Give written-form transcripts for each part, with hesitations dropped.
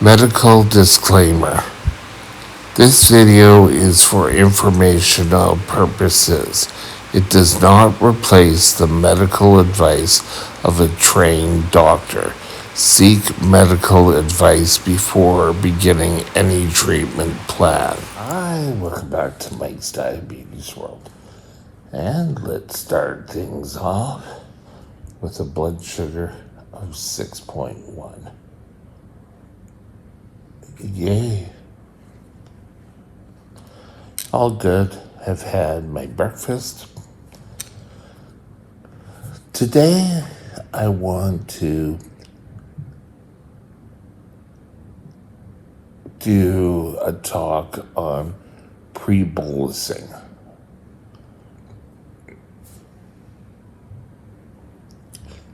Medical disclaimer. This video is for informational purposes. It does not replace the medical advice of a trained doctor. Seek medical advice before beginning any treatment plan. Hi, welcome back to Mike's Diabetes World. And let's start things off with a blood sugar of 6.1. Yay. All good. Have had my breakfast. Today, I want to do a talk on pre-bolusing.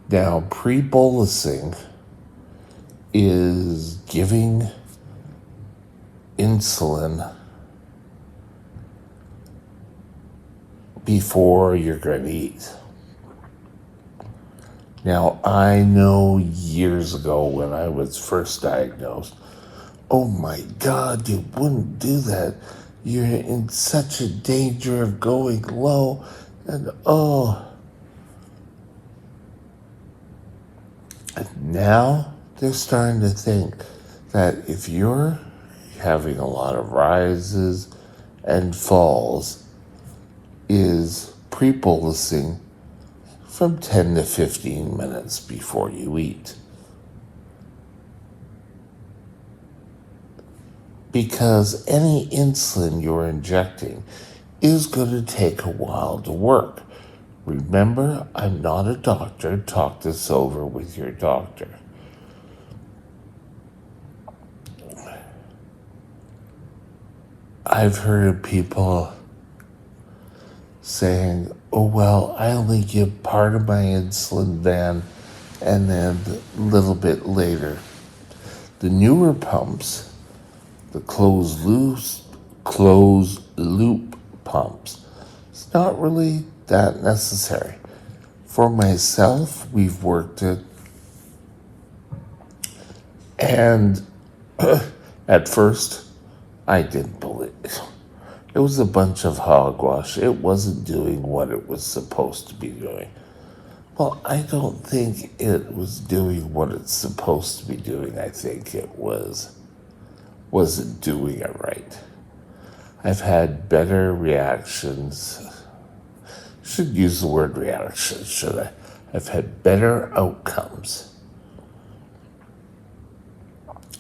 Now, pre-bolusing is giving insulin before you're going to eat. Now, I know years ago when I was first diagnosed, oh my God, you wouldn't do that. You're in such a danger of going low. And now they're starting to think that if you're having a lot of rises and falls, is pre-bolusing from 10 to 15 minutes before you eat. Because any insulin you're injecting is going to take a while to work. Remember, I'm not a doctor. Talk this over with your doctor. I've heard of people saying, oh, well, I only give part of my insulin then and then a little bit later. The newer pumps, the closed loop pumps, it's not really that necessary. For myself, we've worked it, and at first, I didn't believe it. It was a bunch of hogwash. It wasn't doing what it was supposed to be doing. Well, I don't think it was doing what it's supposed to be doing. I think it wasn't doing it right. I've had better reactions. Should use the word reaction, should I? I've had better outcomes.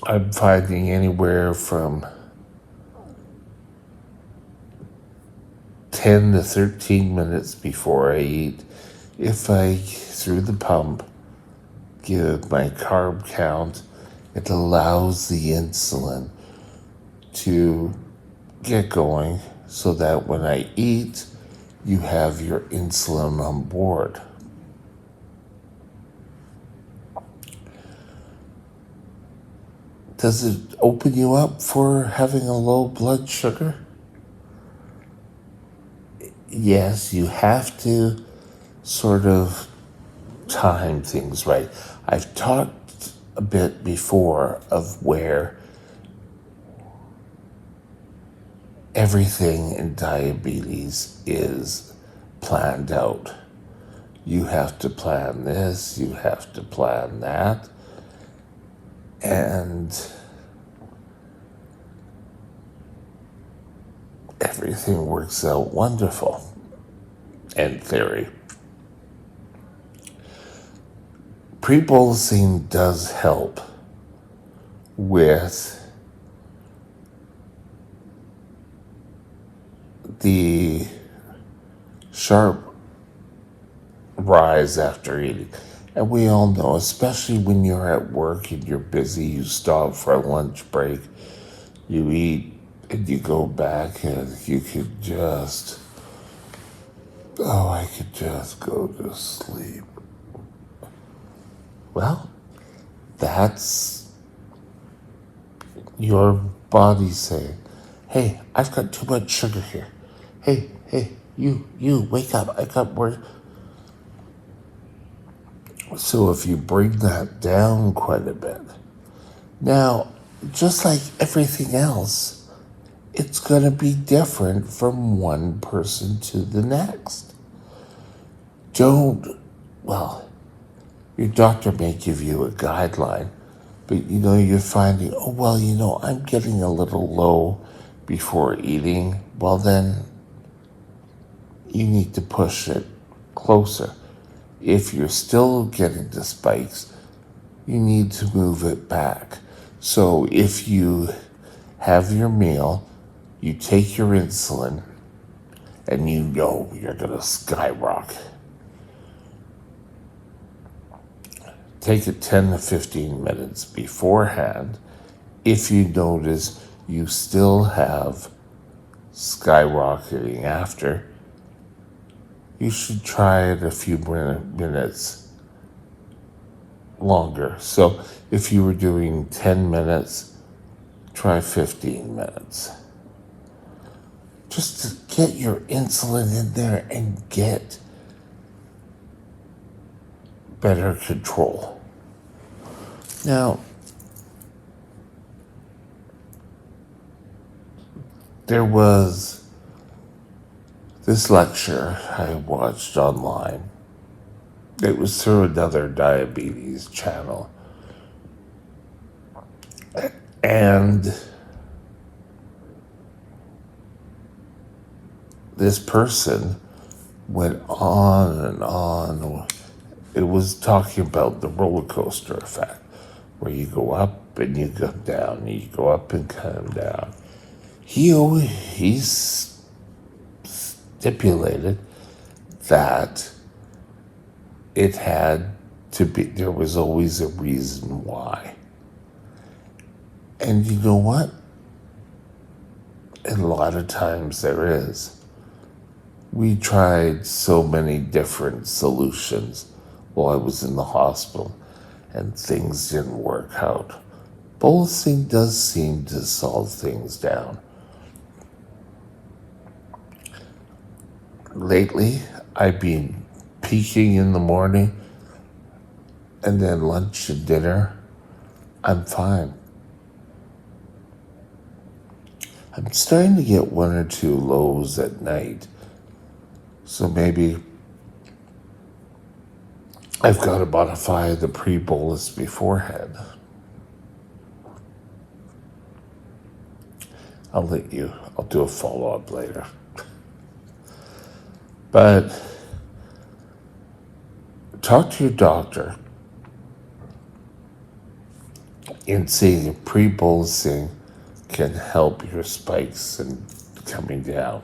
I'm finding anywhere from 10 to 13 minutes before I eat, if I, through the pump, give my carb count, it allows the insulin to get going so that when I eat, you have your insulin on board. Does it open you up for having a low blood sugar? Yes, you have to sort of time things right. I've talked a bit before of where everything in diabetes is planned out. You have to plan this, you have to plan that, and everything works out wonderful in theory. Pre-bolusing does help with the sharp rise after eating. And we all know, especially when you're at work and you're busy, you stop for a lunch break, you eat, and you go back and you could just, I could just go to sleep. Well, that's your body saying, hey, I've got too much sugar here. Hey, you, wake up. I got more. So if you bring that down quite a bit, now just like everything else, it's going to be different from one person to the next. Don't, well, your doctor may give you a guideline, but you're finding, oh, well, I'm getting a little low before eating. Well, then you need to push it closer. If you're still getting the spikes, you need to move it back. So if you have your meal, you take your insulin, and you're going to skyrocket. Take it 10 to 15 minutes beforehand. If you notice you still have skyrocketing after, you should try it a few minutes longer. So if you were doing 10 minutes, try 15 minutes. Just to get your insulin in there and get better control. Now, there was this lecture I watched online. It was through another diabetes channel. And this person went on and on. It was talking about the roller coaster effect, where you go up and you come down, and you go up and come down. He stipulated that it had to be, there was always a reason why. And you know what? A lot of times there is. We tried so many different solutions while I was in the hospital, and things didn't work out. Bolusing does seem to solve things down. Lately, I've been peaking in the morning, and then lunch and dinner, I'm fine. I'm starting to get one or two lows at night, so maybe I've got to modify the pre-bolus beforehand. I'll do a follow-up later. But talk to your doctor and see if pre-bolusing can help your spikes and coming down.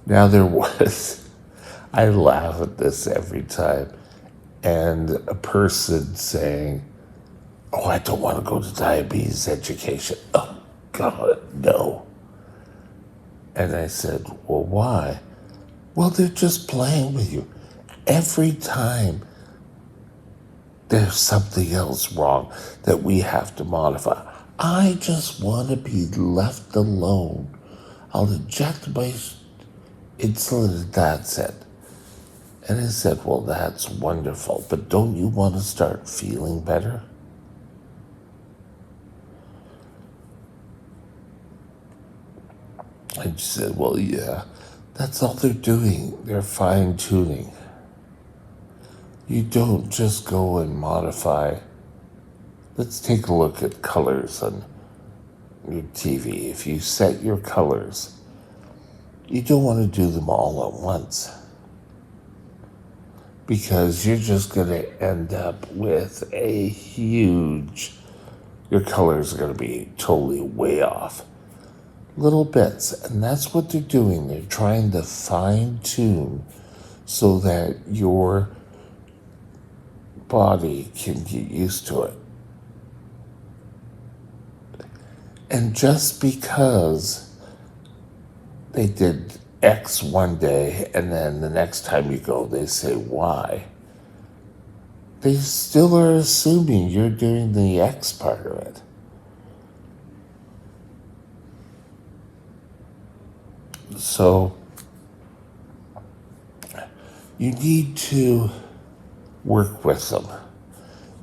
Now I laugh at this every time, and a person saying, oh, I don't want to go to diabetes education. Oh, God, no. And I said, well, why? Well, they're just playing with you. Every time there's something else wrong that we have to modify. I just want to be left alone. I'll inject my insulin and that's it. And I said, well, that's wonderful, but don't you want to start feeling better? And she said, well, yeah, that's all they're doing. They're fine-tuning. You don't just go and modify. Let's take a look at colors on your TV. If you set your colors, you don't want to do them all at once, because you're just going to end up with your colors are going to be totally way off. Little bits. And that's what they're doing. They're trying to fine tune so that your body can get used to it. And just because they did X one day and then the next time you go they say Y, they still are assuming you're doing the X part of it. So you need to work with them.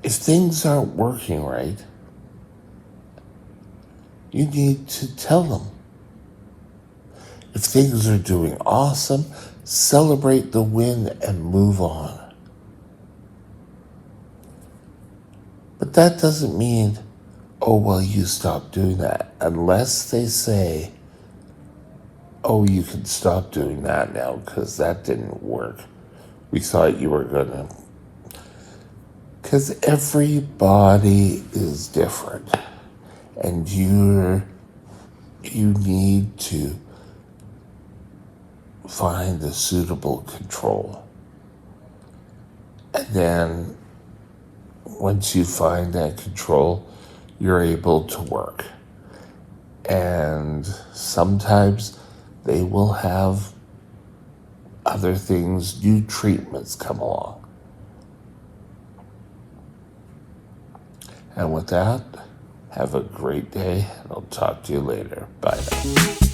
If things aren't working right, you need to tell them. If things are doing awesome, celebrate the win and move on. But that doesn't mean, oh, well, you stop doing that. Unless they say, oh, you can stop doing that now because that didn't work. We thought you were going to. Because everybody is different. And you need to find a suitable control. And then once you find that control, you're able to work. And sometimes they will have other things, new treatments come along. And with that, have a great day, and I'll talk to you later. Bye now.